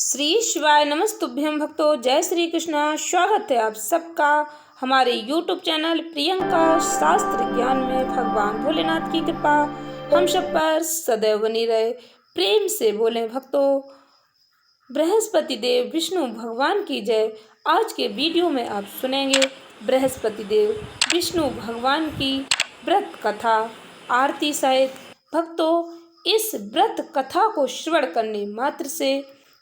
श्री शिवाय नमस्तुभ्यं भक्तों। जय श्री कृष्णा। स्वागत है आप सबका हमारे YouTube चैनल प्रियंका शास्त्र ज्ञान में। भगवान भोलेनाथ की कृपा हम सब पर सदैव बनी रहे। प्रेम से बोलें भक्तों, बृहस्पति देव विष्णु भगवान की जय। आज के वीडियो में आप सुनेंगे बृहस्पति देव विष्णु भगवान की व्रत कथा आरती सहित। भक्तों, इस व्रत कथा को श्रवण करने मात्र से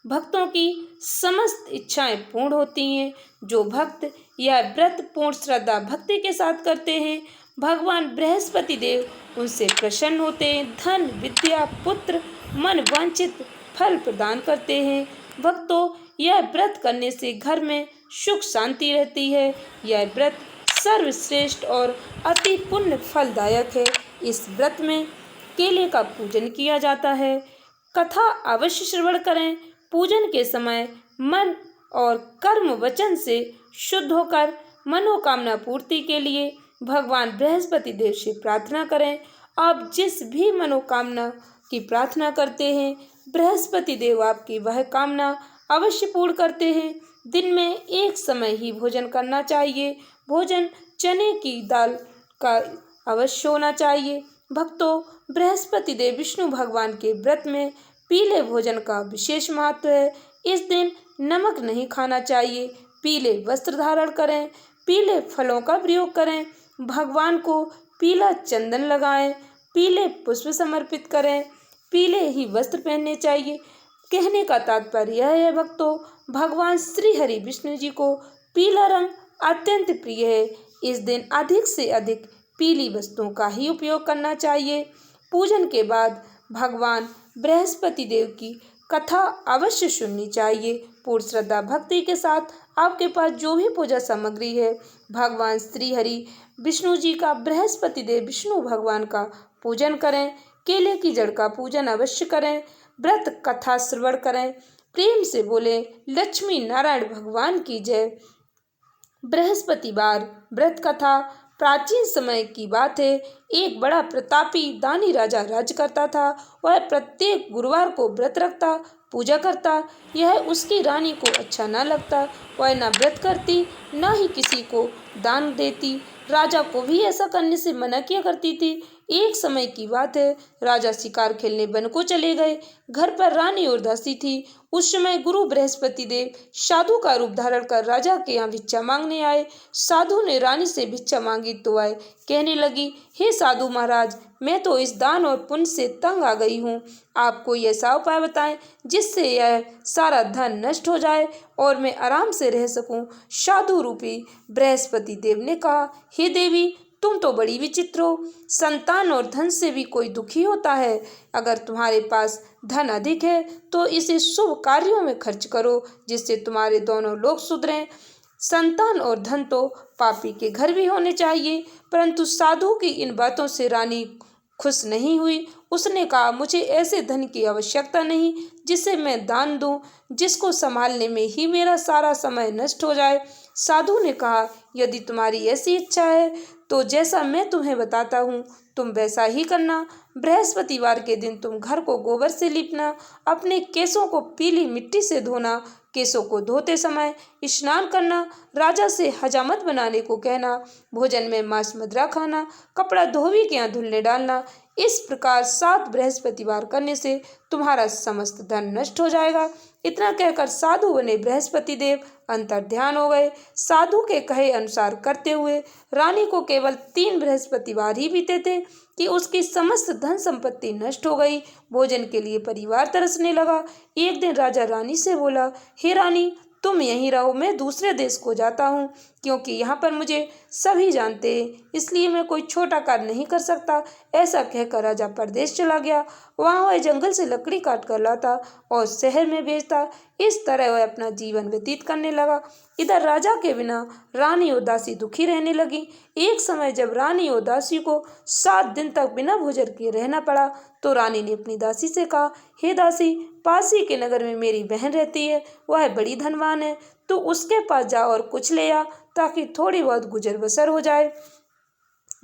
भक्तों की समस्त इच्छाएं पूर्ण होती हैं। जो भक्त यह व्रत पूर्ण श्रद्धा भक्ति के साथ करते हैं, भगवान बृहस्पति देव उनसे प्रसन्न होते हैं। धन, विद्या, पुत्र, मन वांछित फल प्रदान करते हैं। भक्तों, यह व्रत करने से घर में सुख शांति रहती है। यह व्रत सर्वश्रेष्ठ और अति पुण्य फलदायक है। इस व्रत में केले का पूजन किया जाता है। कथा अवश्य श्रवण करें। पूजन के समय मन और कर्म वचन से शुद्ध होकर मनोकामना पूर्ति के लिए भगवान बृहस्पति देव से प्रार्थना करें। आप जिस भी मनोकामना की प्रार्थना करते हैं, बृहस्पति देव आपकी वह कामना अवश्य पूर्ण करते हैं। दिन में एक समय ही भोजन करना चाहिए। भोजन चने की दाल का अवश्य होना चाहिए। भक्तों, बृहस्पति देव विष्णु भगवान के व्रत में पीले भोजन का विशेष महत्व है। इस दिन नमक नहीं खाना चाहिए। पीले वस्त्र धारण करें। पीले फलों का प्रयोग करें। भगवान को पीला चंदन लगाएं। पीले पुष्प समर्पित करें। पीले ही वस्त्र पहनने चाहिए। कहने का तात्पर्य यह है भक्तों, भगवान श्री हरि विष्णु जी को पीला रंग अत्यंत प्रिय है। इस दिन अधिक से अधिक पीली वस्तुओं का ही उपयोग करना चाहिए। पूजन के बाद भगवान बृहस्पति देव की कथा अवश्य सुननी चाहिए। पूर्ण श्रद्धा भक्ति के साथ आपके पास जो भी पूजा सामग्री है, भगवान श्री हरि विष्णु जी का, बृहस्पति देव विष्णु भगवान का पूजन करें। केले की जड़ का पूजन अवश्य करें। व्रत कथा श्रवण करें। प्रेम से बोले लक्ष्मी नारायण भगवान की जय। बृहस्पतिवार व्रत कथा प्राचीन समय की बात है। एक बड़ा प्रतापी दानी राजा राज्य करता था। वह प्रत्येक गुरुवार को व्रत रखता, पूजा करता। यह उसकी रानी को अच्छा न लगता। वह न व्रत करती, न ही किसी को दान देती। राजा को भी ऐसा करने से मना किया करती थी। एक समय की बात है, राजा शिकार खेलने वन को चले गए। घर पर रानी और दासी थी। उस समय गुरु बृहस्पति देव साधु का रूप धारण कर राजा के यहाँ भिक्षा मांगने आए। साधु ने रानी से भिक्षा मांगी तो वह कहने लगी, हे साधु महाराज, मैं तो इस दान और पुण्य से तंग आ गई हूँ। आप कोई ऐसा उपाय बताएं जिससे यह सारा धन नष्ट हो जाए और मैं आराम से रह सकूं। साधु रूपी बृहस्पति देव ने कहा, हे देवी, तुम तो बड़ी विचित्र हो। संतान और धन से भी कोई दुखी होता है। अगर तुम्हारे पास धन अधिक है तो इसे शुभ कार्यों में खर्च करो, जिससे तुम्हारे दोनों लोग सुधरें। संतान और धन तो पापी के घर भी होने चाहिए। परंतु साधु की इन बातों से रानी खुश नहीं हुई। उसने कहा, मुझे ऐसे धन की आवश्यकता नहीं जिसे मैं दान दूं, जिसको संभालने में ही मेरा सारा समय नष्ट हो जाए। साधु ने कहा, यदि तुम्हारी ऐसी इच्छा है तो जैसा मैं तुम्हें बताता हूँ तुम वैसा ही करना। बृहस्पतिवार के दिन तुम घर को गोबर से लीपना, अपने केसों को पीली मिट्टी से धोना, केसों को धोते समय स्नान करना, राजा से हजामत बनाने को कहना, भोजन में मांस मदिरा खाना, कपड़ा धोबी के यहाँ धुलने डालना। इस प्रकार 7 बृहस्पतिवार करने से तुम्हारा समस्त धन नष्ट हो जाएगा। इतना कहकर साधु बने बृहस्पति देव अंतर्ध्यान हो गए। साधु के कहे अनुसार करते हुए रानी को केवल 3 बृहस्पतिवार ही बीते थे कि उसकी समस्त धन संपत्ति नष्ट हो गई। भोजन के लिए परिवार तरसने लगा। एक दिन राजा रानी से बोला, हे रानी, तुम यहीं रहो, मैं दूसरे देश को जाता हूँ, क्योंकि यहाँ पर मुझे सभी जानते हैं, इसलिए मैं कोई छोटा कार्य नहीं कर सकता। ऐसा कहकर राजा परदेश चला गया। वहाँ वह जंगल से लकड़ी काट कर लाता और शहर में बेचता। इस तरह वह अपना जीवन व्यतीत करने लगा। इधर राजा के बिना रानी और दासी दुखी रहने लगी। एक समय जब रानी और दासी को 7 दिन तक बिना भोजन के रहना पड़ा तो रानी ने अपनी दासी से कहा, हे दासी, पास ही के नगर में मेरी बहन रहती है, वह बड़ी धनवान है, तो उसके पास जा और कुछ ले आ ताकि थोड़ी बहुत गुजर बसर हो जाए।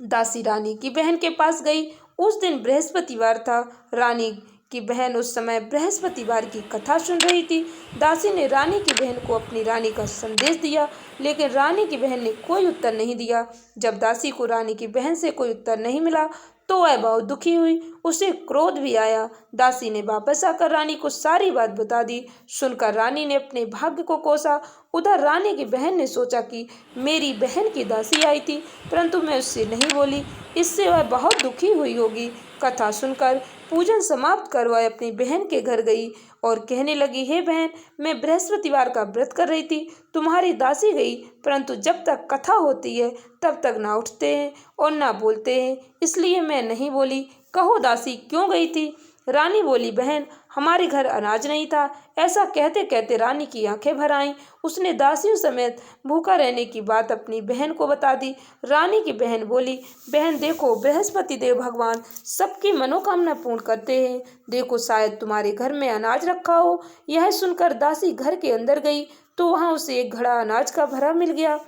दासी रानी की बहन के पास गई। उस दिन बृहस्पतिवार था। रानी की बहन उस समय बृहस्पतिवार की कथा सुन रही थी। दासी ने रानी की बहन को अपनी रानी का संदेश दिया, लेकिन रानी की बहन ने कोई उत्तर नहीं दिया। जब दासी को रानी की बहन से कोई उत्तर नहीं मिला तो वह बहुत दुखी हुई, उसे क्रोध भी आया। दासी ने वापस आकर रानी को सारी बात बता दी। सुनकर रानी ने अपने भाग्य को कोसा। उधर रानी की बहन ने सोचा कि मेरी बहन की दासी आई थी, परंतु मैं उससे नहीं बोली, इससे वह बहुत दुखी हुई होगी। कथा सुनकर पूजन समाप्त कर वह अपनी बहन के घर गई और कहने लगी, हे बहन, मैं बृहस्पतिवार का व्रत कर रही थी, तुम्हारी दासी गई, परंतु जब तक कथा होती है तब तक ना उठते हैं और ना बोलते हैं, इसलिए मैं नहीं बोली। कहो दासी क्यों गई थी? रानी बोली, बहन, हमारे घर अनाज नहीं था। ऐसा कहते कहते रानी की आंखें भर आईं। उसने दासियों समेत भूखा रहने की बात अपनी बहन को बता दी। रानी की बहन बोली, बहन देखो, बृहस्पति देव भगवान सबकी मनोकामना पूर्ण करते हैं, देखो शायद तुम्हारे घर में अनाज रखा हो। यह सुनकर दासी घर के अंदर गई तो वहां उसे एक घड़ा अनाज का भरा मिल गया।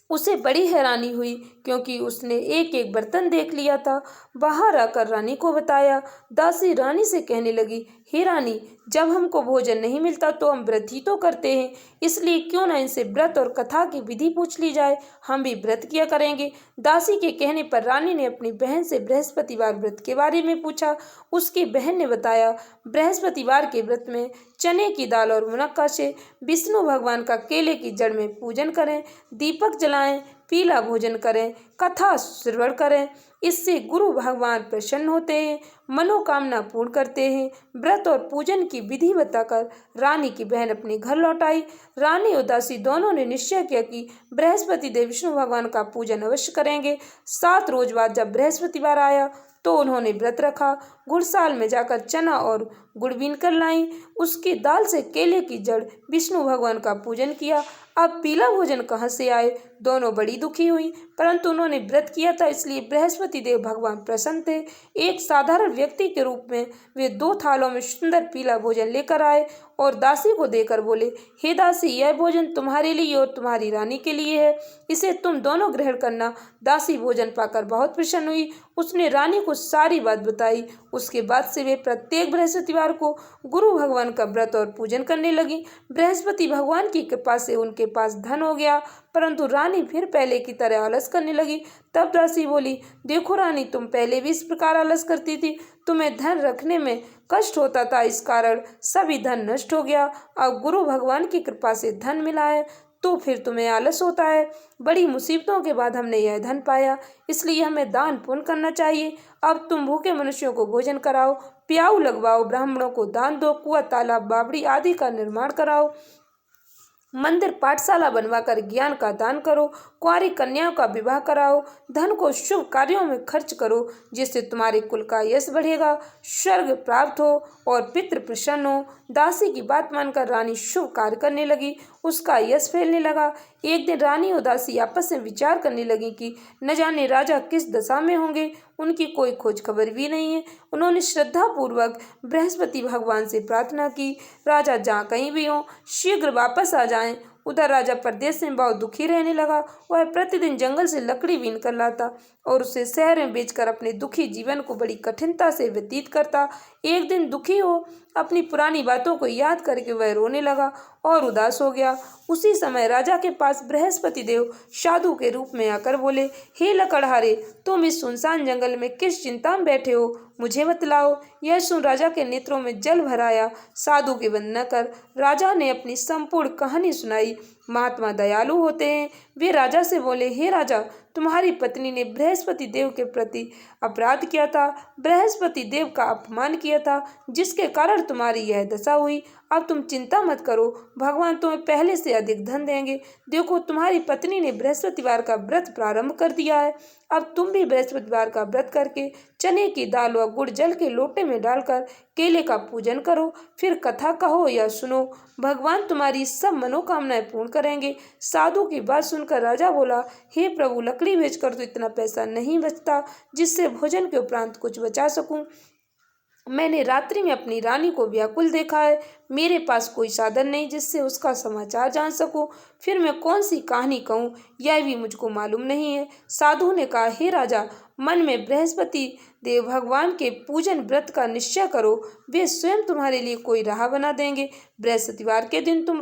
उसे बड़ी हैरानी हुई, क्योंकि उसने एक एक बर्तन देख लिया था। बाहर आकर रानी को बताया। दासी रानी से कहने लगी, हे रानी, जब हमको भोजन नहीं मिलता तो हम व्रत ही तो करते हैं, इसलिए क्यों न इनसे व्रत और कथा की विधि पूछ ली जाए, हम भी व्रत किया करेंगे। दासी के कहने पर रानी ने अपनी बहन से बृहस्पतिवार व्रत के बारे में पूछा। उसकी बहन ने बताया, बृहस्पतिवार के व्रत में चने की दाल और मुनक्का से विष्णु भगवान का केले की जड़ में पूजन करें, दीपक जलाएं, पीला भोजन करें, कथा श्रवण करें, इससे गुरु भगवान प्रसन्न होते हैं, मनोकामना पूर्ण करते हैं। व्रत और पूजन की विधि बताकर रानी की बहन अपने घर लौट आई। रानी और दासी दोनों ने निश्चय किया कि बृहस्पति देव विष्णु भगवान का पूजन अवश्य करेंगे। 7 रोज बाद जब बृहस्पतिवार आया तो उन्होंने व्रत रखा। गुड़साल में जाकर चना और गुड़ बीन कर लाई, उसकी दाल से केले की जड़ विष्णु भगवान का पूजन किया। अब पीला भोजन कहाँ से आए? दोनों बड़ी दुखी हुई, परंतु उन्होंने व्रत किया था, इसलिए बृहस्पति देव भगवान प्रसन्न थे। एक साधारण व्यक्ति के रूप में वे 2 थालों में सुंदर पीला भोजन लेकर आए और दासी को देकर बोले, हे दासी, यह भोजन तुम्हारे लिए और तुम्हारी रानी के लिए है, इसे तुम दोनों ग्रहण करना। दासी भोजन पाकर बहुत प्रसन्न हुई। उसने रानी को सारी बात बताई। उसके बाद से वे प्रत्येक बृहस्पतिवार को गुरु भगवान का व्रत और पूजन करने लगी। बृहस्पति भगवान की कृपा से उनके पास धन हो गया, परंतु रानी फिर पहले की तरह आलस करने लगी। तब दासी बोली, देखो रानी, तुम पहले भी इस प्रकार आलस करती थी, तुम्हें धन रखने में कष्ट होता था, इस कारण सभी धन नष्ट हो गया। अब गुरु भगवान की कृपा से धन मिला है तो फिर तुम्हें आलस होता है। बड़ी मुसीबतों के बाद हमने यह धन पाया, इसलिए हमें दान पुण्य करना चाहिए। अब तुम भूखे मनुष्यों को भोजन कराओ, प्याऊ लगवाओ, ब्राह्मणों को दान दो, कुआं, तालाब, बावड़ी आदि का निर्माण कराओ, मंदिर पाठशाला बनवाकर ज्ञान का दान करो, कुंवारी कन्याओं का विवाह कराओ, धन को शुभ कार्यों में खर्च करो, जिससे तुम्हारे कुल का यश बढ़ेगा, स्वर्ग प्राप्त हो और पितृ प्रसन्न हो। दासी की बात मानकर रानी शुभ कार्य करने लगी, उसका यश फैलने लगा। एक दिन रानी और दासी आपस में विचार करने लगी कि न जाने राजा किस दशा में होंगे, उनकी कोई खोज खबर भी नहीं है। उन्होंने श्रद्धा पूर्वक बृहस्पति भगवान से प्रार्थना की, राजा जहाँ कहीं भी हों शीघ्र वापस आ जाएं। उधर राजा परदेश में बहुत दुखी रहने लगा। वह प्रतिदिन जंगल से लकड़ी बीन कर लाता और उसे शहर में बेचकर अपने दुखी जीवन को बड़ी कठिनता से व्यतीत करता। एक दिन दुखी हो अपनी पुरानी बातों को याद करके वह रोने लगा और उदास हो गया। उसी समय राजा के पास बृहस्पति देव साधु के रूप में आकर बोले, हे लकड़हारे, तुम इस सुनसान जंगल में किस चिंता में बैठे हो, मुझे बतलाओ। यह सुन राजा के नेत्रों में जल भर आया। साधु की वंदना कर राजा ने अपनी संपूर्ण कहानी सुनाई। महात्मा दयालु होते हैं। वे राजा से बोले, हे राजा, तुम्हारी पत्नी ने बृहस्पति देव के प्रति अपराध किया था, बृहस्पति देव का अपमान किया था, जिसके कारण तुम्हारी यह दशा हुई। अब तुम चिंता मत करो, भगवान तुम्हें पहले से अधिक धन देंगे। देखो, तुम्हारी पत्नी ने बृहस्पतिवार का व्रत प्रारंभ कर दिया है। अब तुम भी बृहस्पतिवार का व्रत करके चने की दाल व गुड़ जल के लोटे में डालकर केले का पूजन करो, फिर कथा कहो या सुनो, भगवान तुम्हारी सब मनोकामनाएं पूर्ण करेंगे। साधु की बात सुनकर राजा बोला, हे प्रभु, लकड़ी बेचकर तो इतना पैसा नहीं बचता जिससे भोजन के उपरांत कुछ बचा सकूं। मैंने रात्रि में अपनी रानी को व्याकुल देखा है, मेरे पास कोई साधन नहीं जिससे उसका समाचार जान सकूं। फिर मैं कौन सी कहानी कहूँ, यह भी मुझको मालूम नहीं है। साधु ने कहा, हे राजा, मन में बृहस्पति देव भगवान के पूजन व्रत का निश्चय करो, वे स्वयं तुम्हारे लिए कोई राह बना देंगे। बृहस्पतिवार के दिन तुम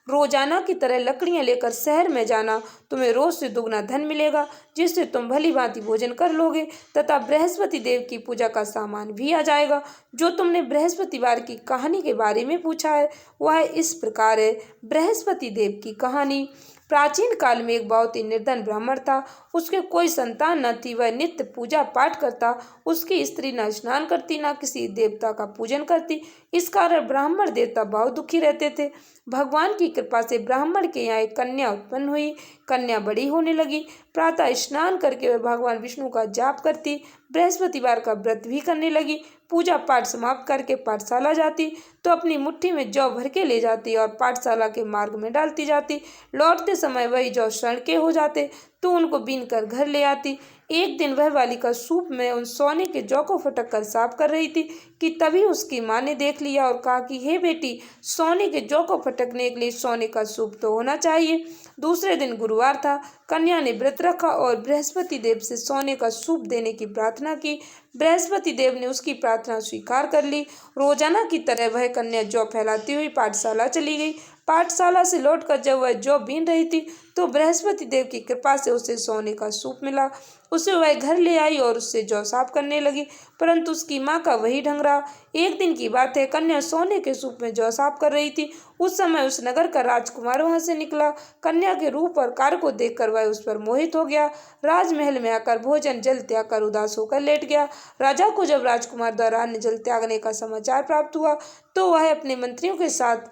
रोजाना की तरह लकड़ियां लेकर शहर में जाना। तुम्हें रोज से दुगना धन मिलेगा, जिससे तुम भली भांति भोजन कर लोगे तथा बृहस्पति देव की पूजा का सामान भी आ जाएगा। जो तुमने बृहस्पतिवार की कहानी के बारे में पूछा है वह इस प्रकार है। बृहस्पति देव की कहानी। प्राचीन काल में एक बहुत ही निर्धन ब्राह्मण था। उसके कोई संतान न थी। वह नित्य पूजा पाठ करता। उसकी स्त्री न स्नान करती, न किसी देवता का पूजन करती। इस कारण ब्राह्मण देवता बहुत दुखी रहते थे। भगवान की कृपा से ब्राह्मण के यहाँ एक कन्या उत्पन्न हुई। कन्या बड़ी होने लगी। प्रातः स्नान करके वह भगवान विष्णु का जाप करती, बृहस्पतिवार का व्रत भी करने लगी। पूजा पाठ समाप्त करके पाठशाला जाती तो अपनी मुट्ठी में जौ भर के ले जाती और पाठशाला के मार्ग में डालती जाती। लौटते समय वही जौ सड़ के हो जाते तो उनको बीन कर घर ले आती। एक दिन वह बालिका सूप में उन सोने के जौ को फटक कर साफ कर रही थी कि तभी उसकी माँ ने देख लिया और कहा कि हे बेटी, सोने के जौ को फटकने के लिए सोने का सूप तो होना चाहिए। दूसरे दिन गुरुवार था। कन्या ने व्रत रखा और बृहस्पति देव से सोने का सूप देने की प्रार्थना की। बृहस्पति देव ने उसकी प्रार्थना स्वीकार कर ली। रोजाना की तरह वह कन्या जौ फैलाती हुई पाठशाला चली गई। पाठशाला से लौटकर जब वह जौ बीन रही थी तो बृहस्पति देव की कृपा से उसे सोने का सूप मिला। उसे वह घर ले आई और उससे जौ साफ करने लगी, परंतु उसकी माँ का वही ढंग रहा। एक दिन की बात है, कन्या सोने के सूप में जौ साफ कर रही थी। उस समय उस नगर का राजकुमार वहां से निकला। कन्या के रूप और कार्य को देखकर वह उस पर मोहित हो गया। राजमहल में आकर भोजन जल त्याग कर उदास होकर लेट गया। राजा को जब राजकुमार द्वारा अन्न जल त्यागने का समाचार प्राप्त हुआ तो वह अपने मंत्रियों के साथ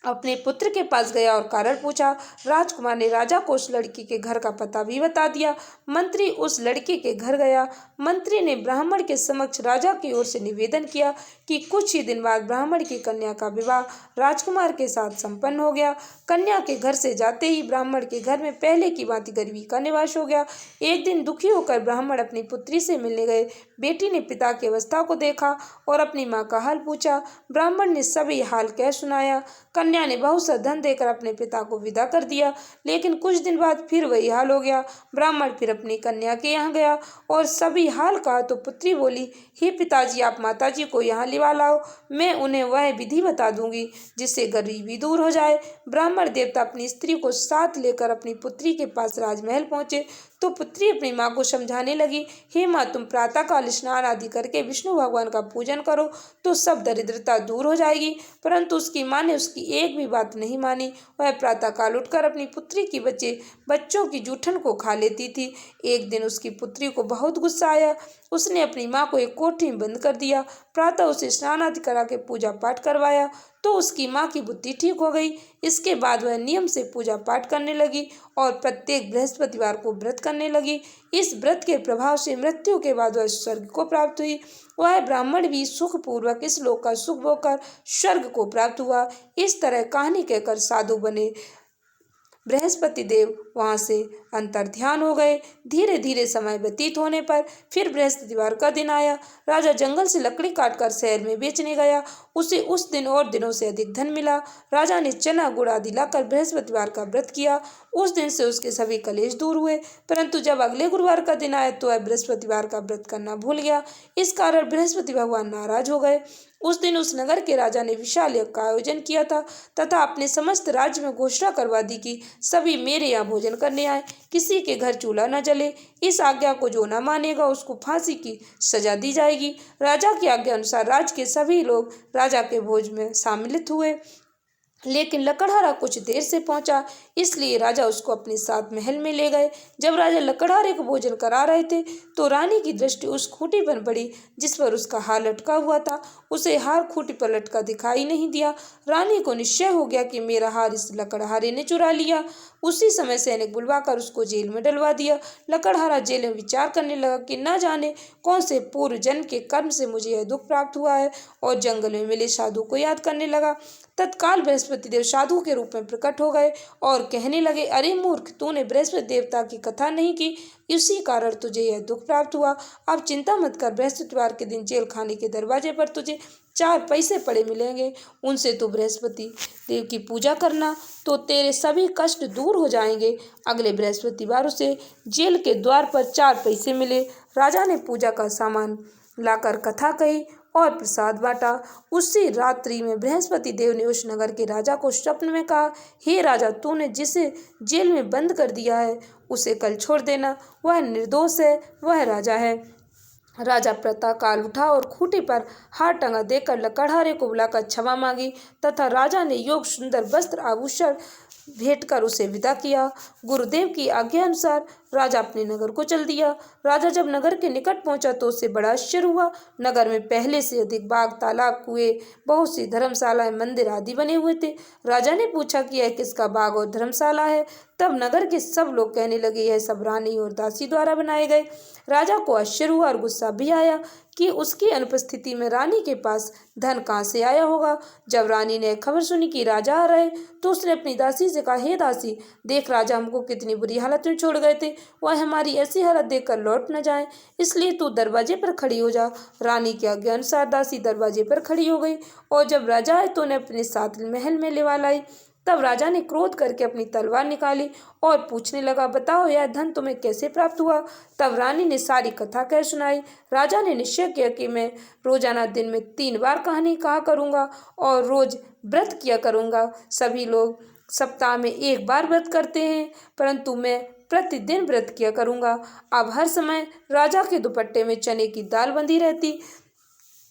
अपने पुत्र के पास गया और कारण पूछा। राजकुमार ने राजा को उस लड़की के घर का पता भी बता दिया। मंत्री उस लड़की के घर गया। मंत्री ने ब्राह्मण के समक्ष राजा की ओर से निवेदन किया कि कुछ ही दिन बाद ब्राह्मण की कन्या का विवाह राजकुमार के साथ संपन्न हो गया। कन्या के घर से जाते ही ब्राह्मण के घर में पहले की भांति गरीबी का निवास हो गया। एक दिन दुखी होकर ब्राह्मण अपनी पुत्री से मिलने गए। बेटी ने पिता की अवस्था को देखा और अपनी माँ का हाल पूछा। ब्राह्मण ने सभी हाल कह सुनाया। कन्या ने बहुत सा धन देकर अपने पिता को विदा कर दिया, लेकिन कुछ दिन बाद फिर वही हाल हो गया। ब्राह्मण फिर अपनी कन्या के यहाँ गया और सभी हाल कहा तो पुत्री बोली, हे पिताजी, आप माताजी को यहाँ लिवा लाओ, मैं उन्हें वह विधि बता दूंगी जिससे गरीबी दूर हो जाए। ब्राह्मण देवता अपनी स्त्री को साथ लेकर अपनी पुत्री के पास राजमहल पहुंचे तो पुत्री अपनी माँ को समझाने लगी, हे माँ, तुम प्रातःकाल स्नान आदि करके विष्णु भगवान का पूजन करो तो सब दरिद्रता दूर हो जाएगी। परंतु उसकी माँ ने उसकी एक भी बात नहीं मानी। वह प्रातःकाल उठकर अपनी पुत्री की बच्चों की जूठन को खा लेती थी। एक दिन उसकी पुत्री को बहुत गुस्सा आया। उसने अपनी माँ को एक कोठरी में बंद कर दिया। प्रातः उसे स्नान आदि करा के पूजा पाठ करवाया तो उसकी माँ की बुद्धि ठीक हो गई। इसके बाद वह नियम से पूजा पाठ करने लगी और प्रत्येक बृहस्पतिवार को व्रत करने लगी। इस व्रत के प्रभाव से मृत्यु के बाद वह स्वर्ग को प्राप्त हुई। वह ब्राह्मण भी सुखपूर्वक इस लोक का सुख भोगकर स्वर्ग को प्राप्त हुआ। इस तरह कहानी कहकर साधु बने बृहस्पति देव वहां से अंतर्ध्यान हो गए। धीरे धीरे समय व्यतीत होने पर फिर बृहस्पतिवार का दिन आया। राजा जंगल से लकड़ी काटकर शहर में बेचने गया। उसे उस दिन और दिनों से अधिक धन मिला। राजा ने चना गुड़ आदि लाकर बृहस्पतिवार का व्रत किया। उस दिन से उसके सभी कलेश दूर हुए। परंतु जब अगले गुरुवार का दिन आया तो वह बृहस्पतिवार का व्रत करना भूल गया। इस कारण बृहस्पति भगवान नाराज हो गए। उस दिन उस नगर के राजा ने विशाल यज्ञ का आयोजन किया था तथा अपने समस्त राज्य में घोषणा करवा दी कि सभी मेरे यहाँ भोजन करने आए, किसी के घर चूल्हा न जले। इस आज्ञा को जो न मानेगा उसको फांसी की सजा दी जाएगी। राजा की आज्ञा अनुसार राज्य के सभी लोग राजा के भोज में सम्मिलित हुए, लेकिन लकड़हारा कुछ देर से पहुंचा, इसलिए राजा उसको अपने साथ महल में ले गए। जब राजा लकड़हारे को भोजन करा रहे थे तो रानी की दृष्टि उस खूंटी पर पड़ी जिस पर उसका हार लटका हुआ था। उसे हार खूंटी पर लटका दिखाई नहीं दिया। रानी को निश्चय हो गया कि मेरा हार इस लकड़हारे ने चुरा लिया। उसी समय सैनिक बुलवाकर उसको जेल में डलवा दिया। लकड़हारा जेल में विचार करने लगा कि न जाने कौन से पूर्व जन्म के कर्म से मुझे यह दुख प्राप्त हुआ है, और जंगल में मिले साधु को याद करने लगा। तत्काल बृहस्पति देव साधु के रूप में प्रकट हो गए और कहने लगे, अरे मूर्ख, तूने बृहस्पति देवता की कथा नहीं की, इसी कारण तुझे यह दुख प्राप्त हुआ। अब चिंता मत कर, बृहस्पतिवार के दिन जेल खाने के दरवाजे पर तुझे 4 पैसे पड़े मिलेंगे, उनसे तू बृहस्पति देव की पूजा करना तो तेरे सभी कष्ट दूर हो जाएंगे। अगले बृहस्पतिवार उसे जेल के द्वार पर 4 पैसे मिले। राजा ने पूजा का सामान लाकर कथा कही और प्रसाद बांटा। उसी रात्रि में बृहस्पति देव ने उस नगर के राजा को स्वप्न में कहा, हे राजा, तूने जिसे जेल में बंद कर दिया है उसे कल छोड़ देना। वह निर्दोष है, वह राजा है। राजा प्रातःकाल उठा और खूंटी पर हाथ टंगा देकर लकड़हारे को बुलाकर क्षमा मांगी तथा राजा ने योग सुंदर वस्त्र आभूषण भेंट कर उसे विदा किया। गुरुदेव की आज्ञा अनुसार राजा अपने नगर को चल दिया। राजा जब नगर के निकट पहुंचा तो उसे बड़ा आश्चर्य हुआ। नगर में पहले से अधिक बाग, तालाब, कुएं, बहुत सी धर्मशालाएं, मंदिर आदि बने हुए थे। राजा ने पूछा कि यह किसका बाग और धर्मशाला है। तब नगर के सब लोग कहने लगे, यह सब रानी और दासी द्वारा बनाए गए। राजा को आश्चर्य हुआ और गुस्सा भी आया कि उसकी अनुपस्थिति में रानी के पास धन कहाँ से आया होगा। जब रानी ने खबर सुनी कि राजा आ रहे तो उसने अपनी दासी से कहा, हे दासी, देख राजा हमको कितनी बुरी हालत में छोड़ गए थे, वह हमारी ऐसी हालत देखकर लौट न जाए, इसलिए तू दरवाजे पर खड़ी हो जा। रानी के आज्ञा अनुसार दासी दरवाजे पर खड़ी हो गई और जब राजा आए तो उन्हें अपने साथ महल में लेवा लाई। तब राजा ने क्रोध करके अपनी तलवार निकाली और पूछने लगा, बताओ यह धन तुम्हें कैसे प्राप्त हुआ। तब रानी ने सारी कथा कह सुनाई। राजा ने निश्चय किया कि मैं रोजाना दिन में 3 बार कहानी कहा करूँगा और रोज व्रत किया करूँगा। सभी लोग सप्ताह में 1 बार व्रत करते हैं, परंतु मैं प्रतिदिन व्रत किया करूँगा। अब हर समय राजा के दुपट्टे में चने की दाल बंधी रहती।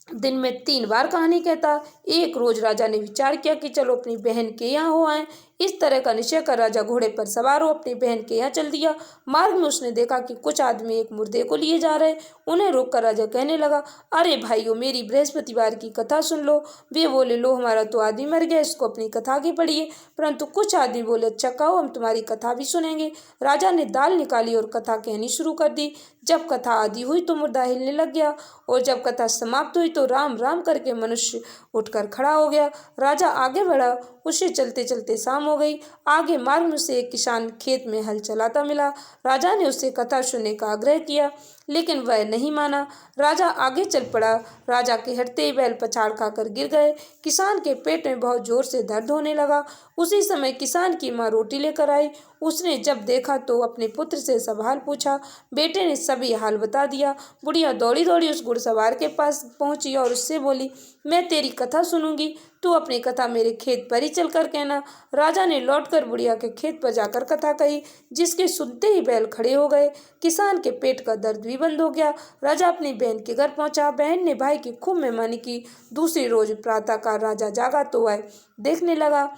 दिन में 3 बार कहानी कहता। एक रोज राजा ने विचार किया कि चलो अपनी बहन के यहाँ हो आए। इस तरह का निश्चय कर राजा घोड़े पर सवार हो अपनी बहन के यहाँ चल दिया। मार्ग में उसने देखा कि कुछ आदमी एक मुर्दे को लिए जा रहे। उन्हें रोककर राजा कहने लगा, अरे भाइयों, मेरी बृहस्पतिवार की कथा सुन लो। वे बोले, लो, हमारा तो आदमी मर गया, इसको अपनी कथा की पढ़िए। परंतु कुछ आदमी बोले, अच्छा कहो, हम तुम्हारी कथा भी सुनेंगे। राजा ने दाल निकाली और कथा कहनी शुरू कर दी। जब कथा आदि हुई तो मुर्दा हिलने लग गया और जब कथा समाप्त हुई तो राम राम करके मनुष्य उठकर खड़ा हो गया। राजा आगे बढ़ा, उसे चलते चलते शाम हो गई। आगे मार्ग में से एक किसान खेत में हल चलाता मिला। राजा ने उससे कथा सुनने का आग्रह किया, लेकिन वह नहीं माना। राजा आगे चल पड़ा। राजा के हटते ही बैल पछाड़ खाकर गिर गए। किसान के पेट में बहुत जोर से दर्द होने लगा। उसी समय किसान की माँ रोटी लेकर आई। उसने जब देखा तो अपने पुत्र से सब हाल पूछा। बेटे ने सभी हाल बता दिया। बुढ़िया दौड़ी दौड़ी उस घुड़सवार के पास पहुंची और उससे बोली, मैं तेरी कथा सुनूंगी, तू अपनी कथा मेरे खेत पर ही चलकर कहना। राजा ने लौटकर बुढ़िया के खेत पर जाकर कथा कही, जिसके सुनते ही बैल खड़े हो गए। किसान के पेट का दर्द भी बंद हो गया। राजा अपनी बहन के घर पहुंचा। बहन ने भाई की खूब मेहमानी की। दूसरी रोज प्रातःकाल राजा जागा तो वह देखने लगा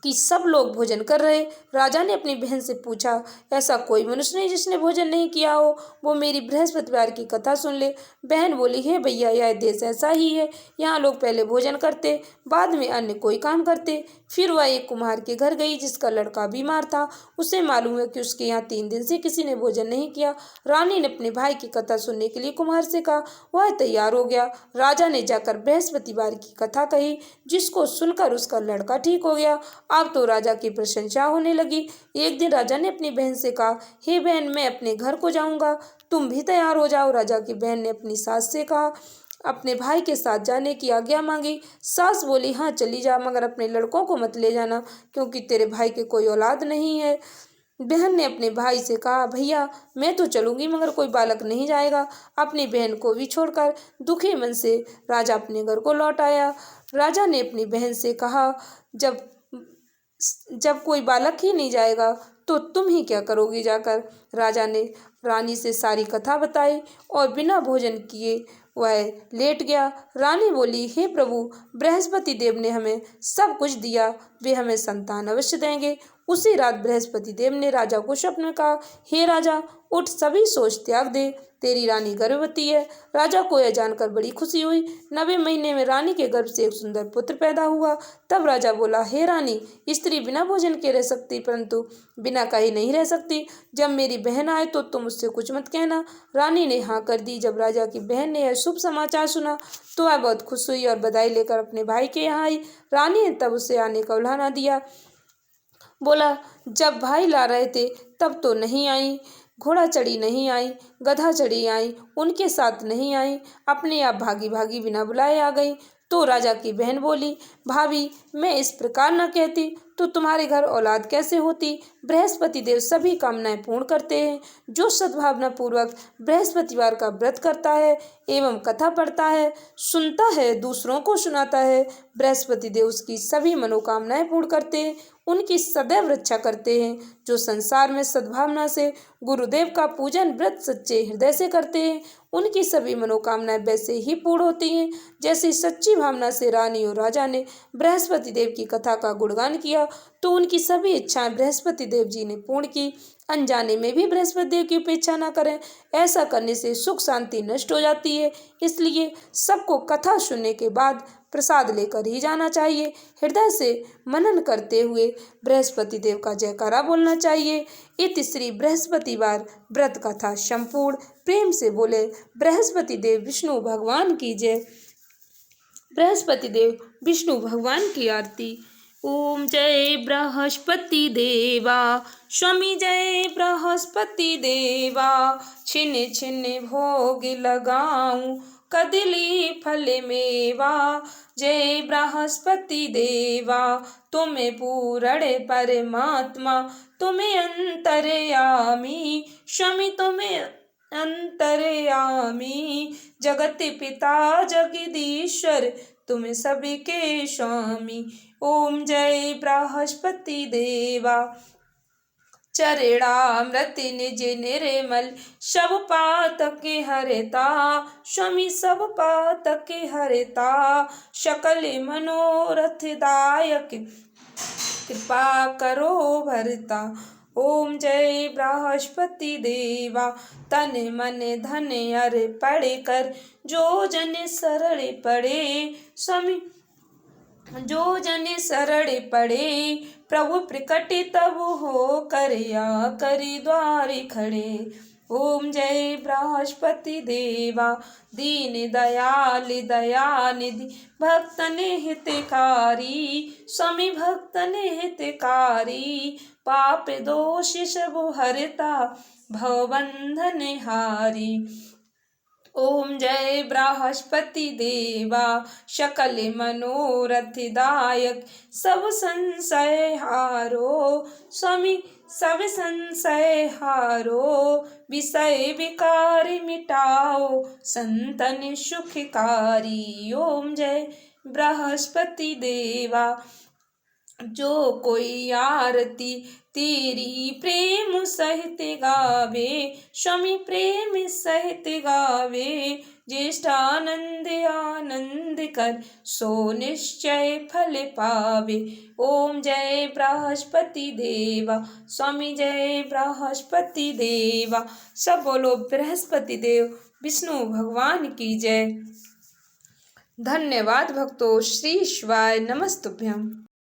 कि सब लोग भोजन कर रहे। राजा ने अपनी बहन से पूछा, ऐसा कोई मनुष्य नहीं जिसने भोजन नहीं किया हो, वो मेरी बृहस्पतिवार की कथा सुन ले। बहन बोली, हे भैया, यह देश ऐसा ही है, यहाँ लोग पहले भोजन करते, बाद में अन्य कोई काम करते। फिर वह एक कुम्हार के घर गई जिसका लड़का बीमार था। उसे मालूम है कि उसके यहाँ 3 दिन से किसी ने भोजन नहीं किया। रानी ने अपने भाई की कथा सुनने के लिए कुम्हार से कहा। वह तैयार हो गया। राजा ने जाकर बृहस्पतिवार की कथा कही, जिसको सुनकर उसका लड़का ठीक हो गया। अब तो राजा की प्रशंसा होने लगी। एक दिन राजा ने अपनी बहन से कहा, हे बहन, मैं अपने घर को जाऊंगा, तुम भी तैयार हो जाओ। राजा की बहन ने अपनी सास से कहा, अपने भाई के साथ जाने की आज्ञा मांगी। सास बोली, हाँ चली जा, मगर अपने लड़कों को मत ले जाना, क्योंकि तेरे भाई के कोई औलाद नहीं है। बहन ने अपने भाई से कहा, भैया मैं तो चलूंगी, मगर कोई बालक नहीं जाएगा। अपनी बहन को भी छोड़कर दुखी मन से राजा अपने घर को लौट आया। राजा ने अपनी बहन से कहा, जब कोई बालक ही नहीं जाएगा तो तुम ही क्या करोगी जाकर। राजा ने रानी से सारी कथा बताई और बिना भोजन किए वह लेट गया। रानी बोली, हे प्रभु, बृहस्पति देव ने हमें सब कुछ दिया, वे हमें संतान अवश्य देंगे। उसी रात बृहस्पति देव ने राजा को स्वप्न में कहा, हे राजा, उठ, सभी सोच त्याग दे, तेरी रानी गर्भवती है। राजा को यह जानकर बड़ी खुशी हुई। 9वें महीने में रानी के गर्भ से एक सुंदर पुत्र पैदा हुआ। तब राजा बोला, हे रानी, स्त्री बिना भोजन के रह सकती, परंतु बिना कहे नहीं रह सकती। जब मेरी बहन आए तो तुम उससे कुछ मत कहना। रानी ने हाँ कर दी। जब राजा की बहन ने यह शुभ समाचार सुना तो वह बहुत खुश हुई और बधाई लेकर अपने भाई के यहाँ आई। रानी ने तब उसे आने का उल्हाना दिया। बोला, जब भाई ला रहे थे तब तो नहीं आई, घोड़ा चढ़ी नहीं आई, गधा चढ़ी आई, उनके साथ नहीं आई, अपने आप भागी भागी बिना बुलाए आ गई। तो राजा की बहन बोली, भाभी, मैं इस प्रकार न कहती, तो तुम्हारे घर औलाद कैसे होती। बृहस्पति देव सभी कामनाएं पूर्ण करते हैं। जो सद्भावना पूर्वक बृहस्पतिवार का व्रत करता है एवं कथा पढ़ता है, सुनता है, दूसरों को सुनाता है, बृहस्पति देव उसकी सभी मनोकामनाएं पूर्ण करते हैं, उनकी सदैव रक्षा करते हैं। जो संसार में सद्भावना से गुरुदेव का पूजन व्रत सच्चे हृदय से करते हैं, उनकी सभी मनोकामनाएं वैसे ही पूर्ण होती हैं जैसी सच्ची भावना से रानी और राजा ने बृहस्पति देव की कथा का गुणगान किया, तो उनकी सभी इच्छाएं बृहस्पति देव जी ने पूर्ण की। अनजाने में भी बृहस्पति देव की उपेक्षा न करें, ऐसा करने से सुख शांति नष्ट हो जाती है। इसलिए सबको कथा सुनने के बाद प्रसाद लेकर ही जाना चाहिए। हृदय से मनन करते हुए बृहस्पति देव का जयकारा बोलना चाहिए। इति श्री बृहस्पतिवार व्रत कथा संपूर्ण। प्रेम से बोले बृहस्पति देव विष्णु भगवान की जय। बृहस्पति देव विष्णु भगवान की आरती। ओम जय बृहस्पति देवा, स्वामी जय बृहस्पति देवा। छिन छिन भोग लगाऊं, कदली फल मेवा। जय बृहस्पति देवा, तुम्हें पूर्ण परमात्मा, तुम्हें अंतर्यामी, स्वामी तुम्हें अंतर्यामी। जगत पिता जगदीश्वर, तुम सबके स्वामी। ओम जय बृहस्पति देवा। चरणामृत निज निर्मल, सब पातक हरता, स्वामी सब पातक हरता। सकल मनोरथ दायक, कृपा करो भरता। ओम जय बृहस्पति देवा। तन मन धन अर्पण कर, जो जन शरण पड़े, स्वामी जो जन शरण पड़े। प्रभु प्रकट तब हो कर या करी द्वारे खड़े। ओम जय बृहस्पति देवा। दीन दयाल दयानिधि, भक्तन हितकारी, स्वामी भक्तन हितकारी। पाप दोष सब हरता, भवबंधन हारी। ओम जय बृहस्पति देवा। सकल मनोरथ दायक, सब संशय हारो, स्वामी सब संशय हारो। विषय विकार मिटाओ, संतन सुखकारी। ओम जय बृहस्पति देवा। जो कोई आरती तेरी प्रेम सहित गावे, स्वामी प्रेम सहित गावे। ज्येष्ठ आनंद आनंद कर, सो निश्चय फल पावे। ओम जय बृहस्पति देवा, स्वामी जय बृहस्पति देवा। सब बोलो बृहस्पति देव विष्णु भगवान की जय। धन्यवाद भक्तों। श्री शिवाय नमस्तुभ्यम।